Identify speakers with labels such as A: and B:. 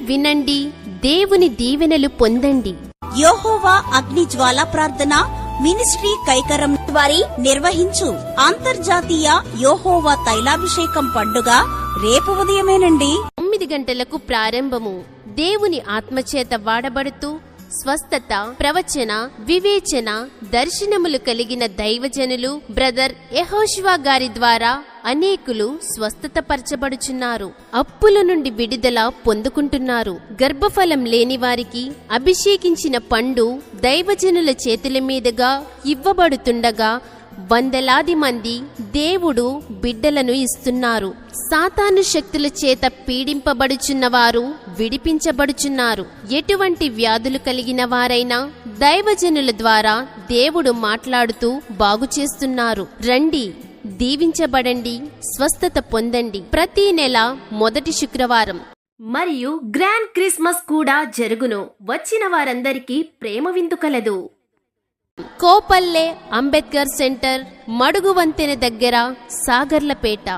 A: వినండి, దేవుని దీవెనలు పొందండి.
B: యెహోవా అగ్ని జ్వాలా ప్రార్థన మినిస్ట్రీ కైకరం వారి నిర్వహించు అంతర్జాతీయ యెహోవా తైలాభిషేకం పండుగ రేపు ఉదయమేనండి.
A: 9 గంటలకు ప్రారంభము. దేవుని ఆత్మచేత వాడబడుతూ స్వస్థత, ప్రవచన, వివేచన, దర్శనములు కలిగిన దైవజనులు బ్రదర్ యెహోషువ గారి ద్వారా అనేకులు స్వస్థత పరచబడుచున్నారు. అప్పుల నుండి విడుదల పొందుకుంటున్నారు. గర్భఫలం లేని వారికి అభిషేకించిన పండు దైవజనుల చేతుల మీదుగా ఇవ్వబడుతుండగా వందలాది మంది దేవుడు బిడ్డలను ఇస్తున్నారు. సాతాను శక్తుల చేత పీడింపబడుచున్నవారు విడిపించబడుచున్నారు. ఎటువంటి వ్యాధులు కలిగిన వారైనా దైవజనుల ద్వారా దేవుడు మాట్లాడుతూ బాగు చేస్తున్నారు. రండి, దీవించబడండి, స్వస్థత పొందండి. ప్రతి నెల మొదటి శుక్రవారం మరియు గ్రాండ్ క్రిస్మస్ కూడా జరుగును. వచ్చిన వారందరికీ ప్రేమ విందు కలదు. కోపల్లె అంబేద్కర్ సెంటర్, మడుగు వంతెన దగ్గర, సాగర్లపేట.